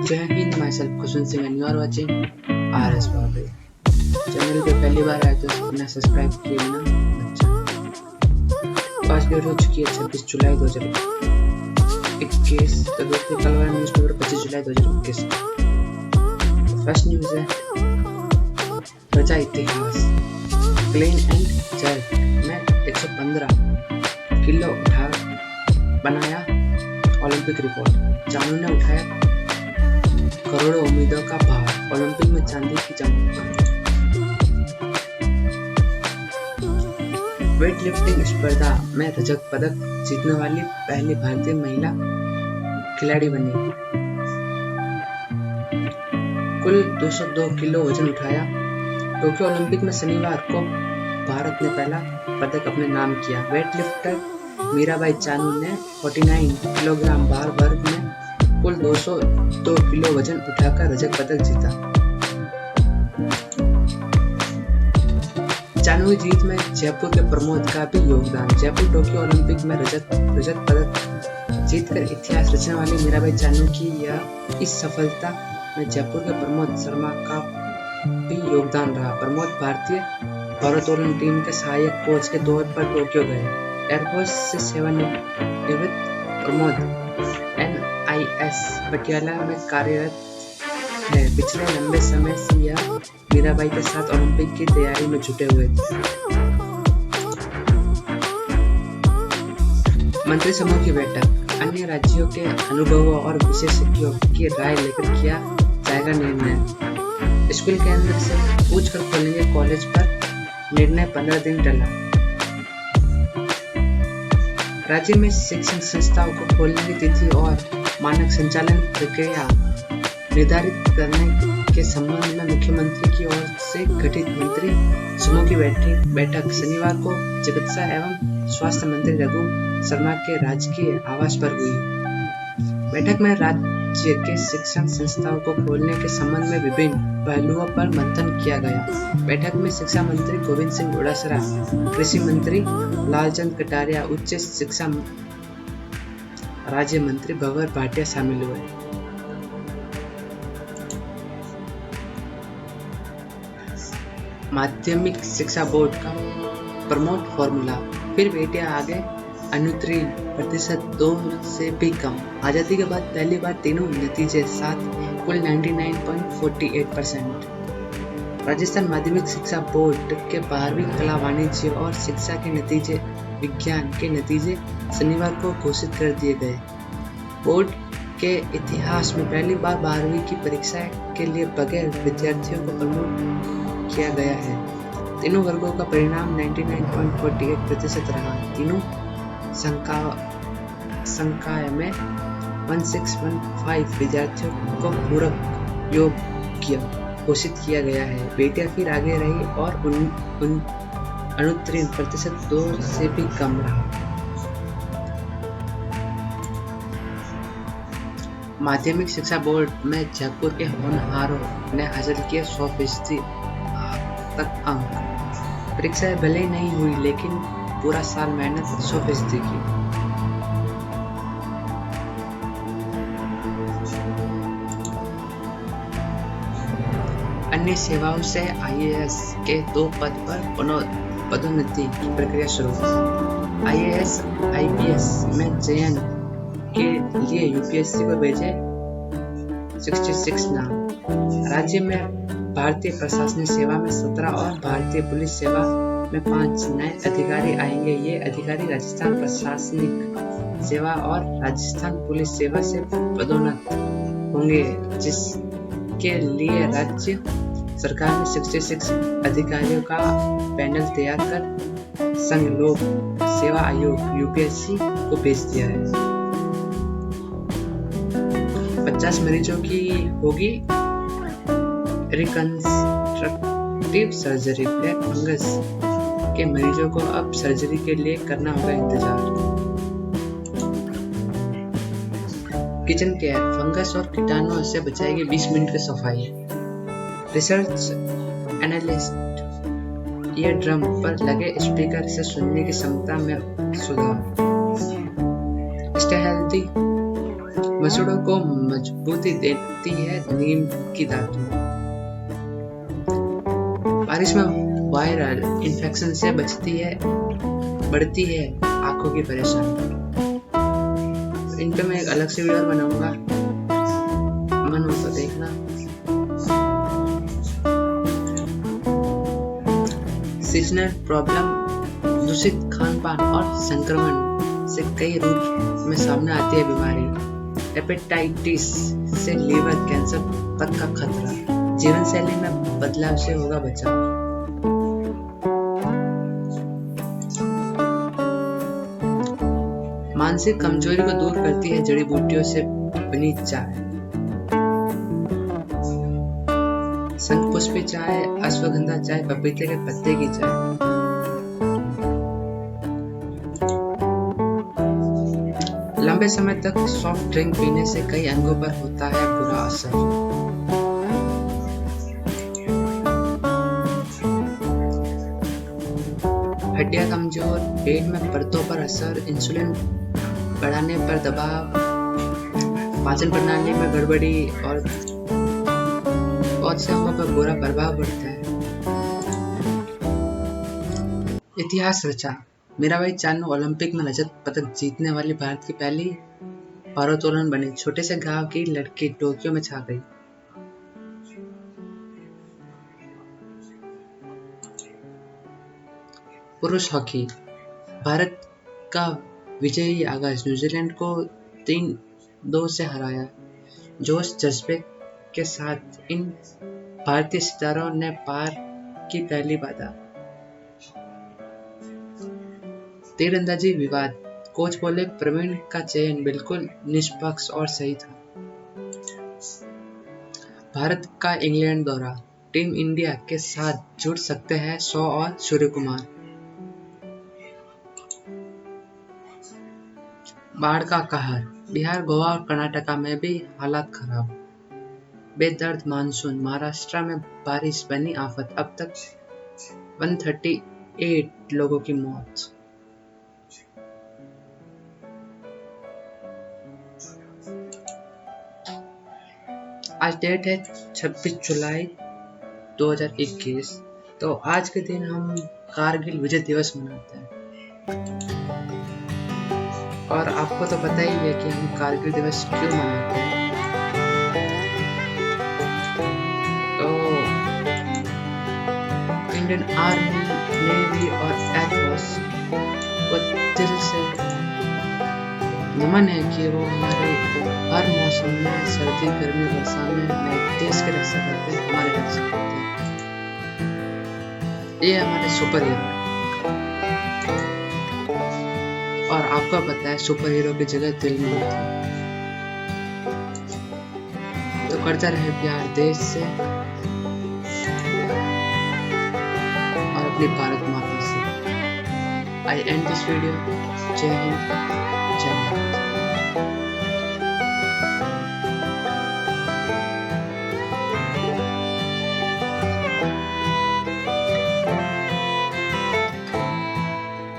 जय हिंद, myself Khushan Singh and you are watching RS Babri. Channel पे पहली बार आए तो बिना सब्सक्राइब किए बिना अच्छा। आज डेट हो चुकी है 26 जुलाई 2021। तो दोस्तों कल वाला न्यूज़ पेपर 25 जुलाई 2021। फर्स्ट न्यूज़ है प्रजा इतिहास। क्लीन एंड जर्क में 115 किलो उठा बनाया ओलंपिक रिकॉर्ड। जानू ने उठाया करोड़ों उम्मीदों का भार, ओलंपिक में चांदी की चमक। वेट लिफ्टिंग स्पर्धा में रजत पदक जीतने वाली पहली भारतीय महिला खिलाड़ी बनी। कुल 202 किलो वजन उठाया। टोक्यो ओलंपिक में शनिवार को भारत ने पहला पदक अपने नाम किया। वेट लिफ्टर मीराबाई चानू ने 49 किलोग्राम भार वर्ग में कुल 202 किलो वजन उठाकर रजत पदक जीता। चानू की जीत में जयपुर के प्रमोद का भी योगदान। जयपुर टोक्यो ओलंपिक में रजत पदक जीतकर इतिहास रचने वाली मीराबाई चानू की इस सफलता में जयपुर के प्रमोद शर्मा का भी योगदान रहा। प्रमोद भारतीय भारोत्तोलन टीम के सहायक कोच के तौर पर टोक्यो गए। एयरफोर्स से सेवानिवृत्त प्रमोद NIS पटियाला में कार्यरत है। पिछले लंबे समय से यह मीराबाई के साथ ओलंपिक की तैयारी में जुटे हुए थे। मंत्री समूह की बैठक। अन्य राज्यों के अनुभवों और विशेषज्ञों की राय लेकर किया जाएगा निर्णय। स्कूल केंद्र से पूछकर खोलेंगे कॉलेज, पर निर्णय 15 दिन टला। राज्य में शिक्षण संस्थाओं को खोलने की तिथि और मानक संचालन प्रक्रिया निर्धारित करने के संबंध में मुख्यमंत्री की ओर से गठित मंत्री समूह की बैठक शनिवार को चिकित्सा एवं स्वास्थ्य मंत्री रघु शर्मा के राजकीय आवास पर हुई। बैठक में राज्य के शिक्षण संस्थाओं को खोलने के संबंध में विभिन्न पहलुओं पर मंथन किया गया। बैठक में शिक्षा मंत्री गोविंद सिंह डोटासरा, कृषि मंत्री लालचंद कटारिया, उच्च शिक्षा राज्य मंत्री भंवर भाटिया शामिल हुए। माध्यमिक शिक्षा बोर्ड का प्रमोट फॉर्मूला। फिर बेटियां आगे, अनुत्तीर्ण प्रतिशत 2 से भी कम। आजादी के बाद पहली बार तीनों नतीजे साथ कुल 99.48%। राजस्थान माध्यमिक शिक्षा बोर्ड के 12वीं कला, वाणिज्य और शिक्षा के नतीजे, विज्ञान के नतीजे शनिवार को घोषित कर दिए गए। बोर्ड के इतिहास में पहली बार 12वीं की परीक्षा के लिए बगैर विद्यार्थियों को प्रमोट किया गया है। तीनों वर्गों का परिणाम 99.48% रहा। तीनों संकाय में 1615 विद्यार्थियों को पूरक योग्य घोषित किया गया है। बेटियां फिर आगे रही और अनुत्तीर्ण प्रतिशत 2 से भी कम रहा। माध्यमिक शिक्षा बोर्ड में जयपुर के होनहारों ने हासिल किए 100% तक अंक। परीक्षाएं भले ही नहीं हुई, लेकिन पूरा साल मेहनत 100% की। अन्य सेवाओं से IAS के 2 पद पर पदोन्नति की प्रक्रिया शुरू। IAS IPS में चयन के लिए UPSC को भेजे 66 नाम। राज्य में भारतीय प्रशासनिक सेवा में 17 और भारतीय पुलिस सेवा में 5 नए अधिकारी आएंगे। ये अधिकारी राजस्थान प्रशासनिक सेवा और राजस्थान पुलिस सेवा से पदोन्नत होंगे, जिसके लिए राज्य सरकार ने 66 अधिकारियों का पैनल तैयार कर संघ लोक सेवा आयोग UPSC को भेज दिया है। 50 मरीजों की होगी रिकंस्ट्रक्टिव सर्जरी। ब्लैक फंगस के मरीजों को अब सर्जरी के लिए करना होगा इंतजार। किचन केयर फंगस और कीटाणुओं से बचाएगी 20 मिनट की सफाई। रिसर्च एनालिस्ट ईयर ड्रम पर लगे स्पीकर से सुनने की क्षमता में सुधार। स्टे हेल्दी मसूड़ों को मजबूती देती है नीम की धातु। बारिश में वायरल इन्फेक्शन से बढ़ती है आंखों की परेशानी। इन पे मैं एक अलग से वीडियो बनाऊंगा, मन हो तो देखना। सीजनल प्रॉब्लम, दूषित खान पान और संक्रमण से कई रूप में सामने आती है बीमारी। हेपेटाइटिस से लीवर कैंसर तक का खतरा। जीवन शैली में बदलाव से होगा बचाव। मानसिक कमजोरी को दूर करती है जड़ी बूटियों से बनी चाय। शंखपुष्पी चाय, अश्वगंधा चाय, पपीते के पत्ते की चाय। लंबे समय तक सॉफ्ट ड्रिंक पीने से कई अंगों पर होता है बुरा असर। हड्डियां कमजोर, पेट में परतों पर असर, इंसुलिन बढ़ाने पर दबाव, पाचन प्रणाली में गड़बड़ी और बहुत से अंगों पर बुरा प्रभाव पड़ता है। इतिहास रचा। मीराबाई चानू ओलंपिक में रजत पदक जीतने वाली भारत की पहली भारोत्तोलन बनी। छोटे से गांव की लड़की टोक्यो में छा गई। पुरुष हॉकी। भारत का विजयी आगाज, न्यूजीलैंड को 3-2 से हराया। जोश जज्बे के साथ इन भारतीय सितारों ने पार की पहली बाधा। तीरंदाजी विवाद, कोच बोले प्रवीण का चयन बिल्कुल निष्पक्ष और सही था। भारत का इंग्लैंड दौरा, टीम इंडिया के साथ जुड़ सकते हैं शॉ और सूर्यकुमार। बाढ़ का कहर, बिहार, गोवा और कर्नाटका में भी हालात खराब। बेदर्द मानसून, महाराष्ट्र में बारिश बनी आफत, अब तक 138 लोगों की मौत। आज डेट है 26 जुलाई 2021। तो आज के दिन हम कारगिल विजय दिवस मनाते हैं। और आपको तो पता ही है कि हम कारगिल दिवस क्यों मनाते हैं। तो इंडियन आर्मी, नेवी और एयरफोर्स को दिल से नमन है कि वो हमारे हर मौसम में, सर्दी, गर्मी, वर्षा में हमारे देश की रक्षा करते हैं, हमारे रक्षा करते हैं। ये हमारे सुपर हीरो है। और आपको पता है सुपर हीरो की जगह दिल में होती है। तो करता रहे प्यार देश से और अपनी भारत माता से। I end this video. जय हिंद।